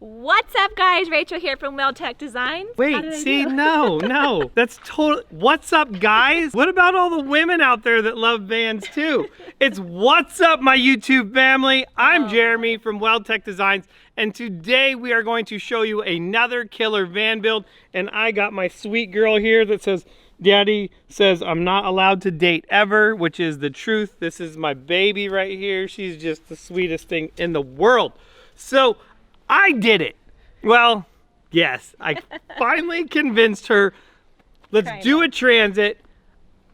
What's up, guys? Rachel here from WeldTec Designs. Wait, see, no. That's total. What's up, guys? What about all the women out there that love vans too? It's what's up, my YouTube family. I'm Jeremy from WeldTec Designs, and today we are going to show you another killer van build. And I got my sweet girl here that says, Daddy says I'm not allowed to date ever, which is the truth. This is my baby right here. She's just the sweetest thing in the world. So I did it. Well, yes, I finally convinced her. Let's do a transit.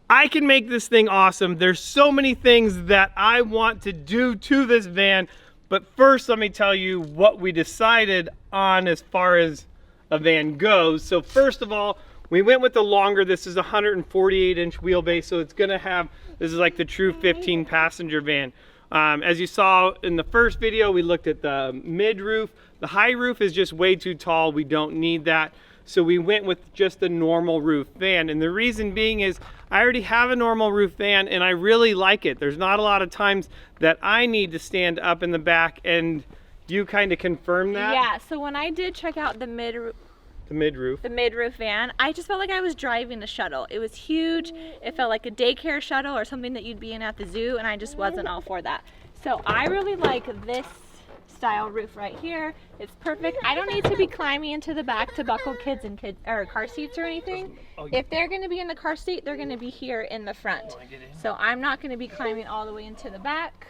I can make this thing awesome. There's so many things that I want to do to this van. But first, let me tell you what we decided on as far as a van goes. So first of all, we went with the longer. This is a 148-inch wheelbase, so it's gonna have, this is like the true 15-passenger van. As you saw in the first video, we looked at the mid roof. The high roof is just way too tall. We don't need that. So we went with just a normal roof van. And the reason being is I already have a normal roof van and I really like it. There's not a lot of times that I need to stand up in the back, and you kind of confirm that? Yeah, so when I did check out the mid-roof van, I just felt like I was driving a shuttle. It was huge. It felt like a daycare shuttle or something that you'd be in at the zoo, and I just wasn't all for that. So I really like this style roof right here. It's perfect. I don't need to be climbing into the back to buckle kids in car seats or anything. If they're going to be in the car seat, they're going to be here in the front. So I'm not going to be climbing all the way into the back.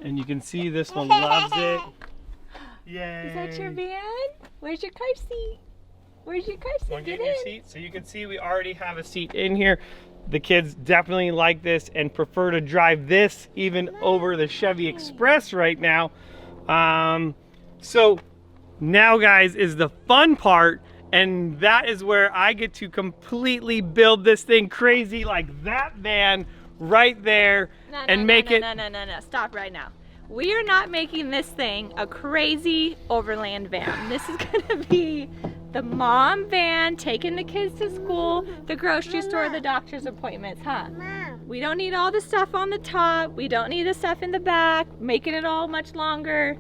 And you can see this one loves it. Yay. Is that your van? Where's your car seat? Where's your car seat? Get in your seat. So you can see we already have a seat in here. The kids definitely like this and prefer to drive this even over the Chevy Express right now. So now, guys, is the fun part, and that is where I get to completely build this thing crazy like that van right there make it. No, stop right now. We are not making this thing a crazy overland van. This is gonna be the mom van, taking the kids to school, the grocery store, the doctor's appointments, huh? We don't need all the stuff on the top. We don't need the stuff in the back, making it all much longer.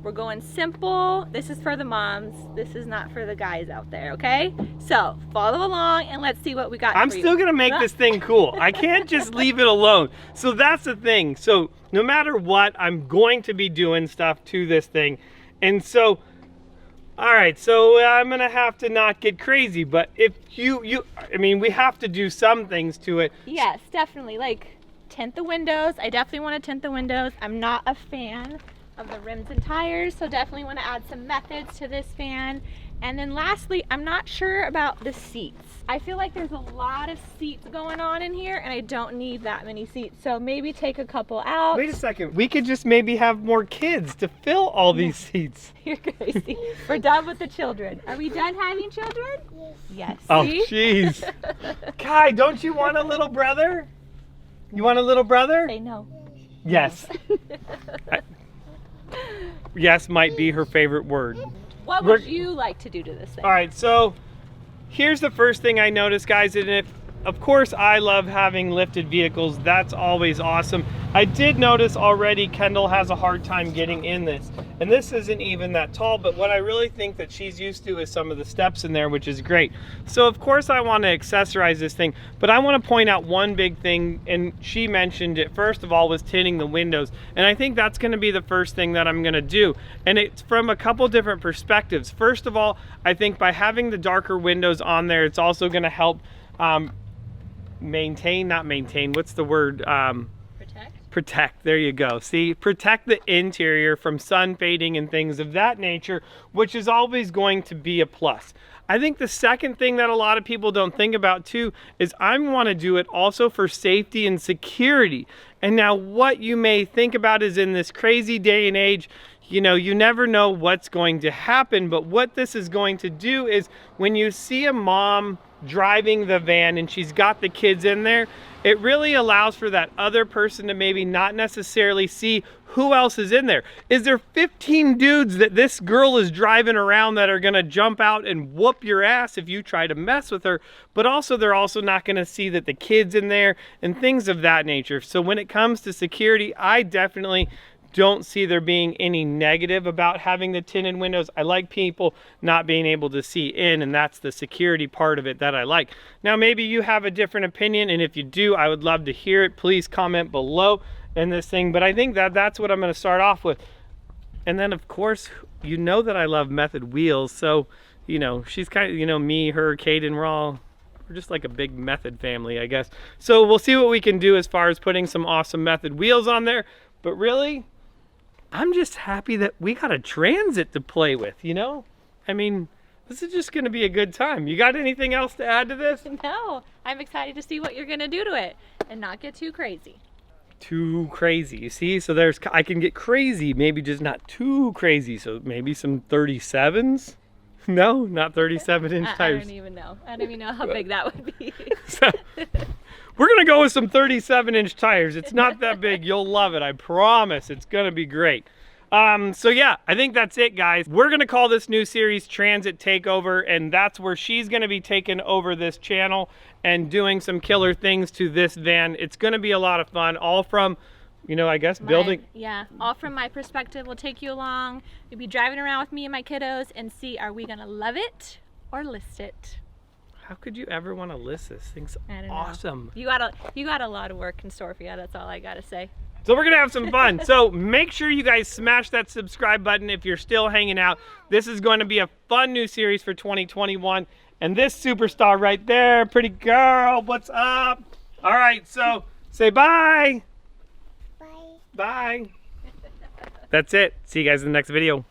We're going simple. This is for the moms. This is not for the guys out there, okay? So follow along and let's see what we got. I'm still gonna make this thing cool. I can't just leave it alone. So that's the thing. So no matter what, I'm going to be doing stuff to this thing. And so, all right, so I'm gonna have to not get crazy, but if I mean, we have to do some things to it. Yes, definitely, like tint the windows. I definitely wanna tint the windows. I'm not a fan of the rims and tires, so definitely want to add some methods to this van. And then lastly, I'm not sure about the seats. I feel like there's a lot of seats going on in here and I don't need that many seats, so maybe take a couple out. Wait a second, we could just maybe have more kids to fill all these seats. You're crazy. We're done with the children. Are we done having children? Yes. Oh jeez. Kai, don't you want a little brother? You want a little brother? Say no. Yes. Yes might be her favorite word. What would you like to do to this thing? All right, so here's the first thing I noticed, guys, and of course I love having lifted vehicles. That's always awesome. I did notice already Kendall has a hard time getting in this, and this isn't even that tall, but what I really think that she's used to is some of the steps in there, which is great. So of course I want to accessorize this thing, but I want to point out one big thing, and she mentioned it first of all, was tinting the windows, and I think that's going to be the first thing that I'm going to do, and it's from a couple different perspectives. First of all, I think by having the darker windows on there, it's also going to help what's the word? Protect, there you go. See, protect the interior from sun fading and things of that nature, which is always going to be a plus. I think the second thing that a lot of people don't think about too is I want to do it also for safety and security. And now what you may think about is in this crazy day and age, you know, you never know what's going to happen, but what this is going to do is when you see a mom driving the van and she's got the kids in there, it really allows for that other person to maybe not necessarily see who else is in there. Is there 15 dudes that this girl is driving around that are gonna jump out and whoop your ass if you try to mess with her? But also they're also not gonna see that the kid's in there and things of that nature. So when it comes to security, I definitely don't see there being any negative about having the tinted windows. I like people not being able to see in, and that's the security part of it that I like. Now, maybe you have a different opinion, and if you do, I would love to hear it. Please comment below in this thing, but I think that that's what I'm going to start off with. And then, of course, you know that I love method wheels, so, you know, she's kind of, you know, me, her, Kaden, we're just like a big method family, I guess. So we'll see what we can do as far as putting some awesome method wheels on there, but really, I'm just happy that we got a Transit to play with, you know? I mean, this is just gonna be a good time. You got anything else to add to this? No, I'm excited to see what you're gonna do to it and not get too crazy. Too crazy, you see? So I can get crazy, maybe just not too crazy. So maybe some 37s? No, not 37-inch tires. I don't even know. I don't even know how big that would be. So, we're gonna go with some 37-inch tires. It's not that big. You'll love it. I promise. It's gonna be great. So yeah, I think that's it, guys. We're gonna call this new series Transit Takeover, and that's where she's gonna be taking over this channel and doing some killer things to this van. It's gonna be a lot of fun, all from, you know, I guess building. Yeah, all from my perspective. We'll take you along. You'll be driving around with me and my kiddos and see, are we gonna love it or list it? How could you ever want to list this? Thing's awesome. You got a lot of work in store for you. That's all I gotta say. So we're gonna have some fun. So make sure you guys smash that subscribe button if you're still hanging out. This is going to be a fun new series for 2021. And this superstar right there, pretty girl, what's up? All right, so say bye. Bye. Bye. That's it. See you guys in the next video.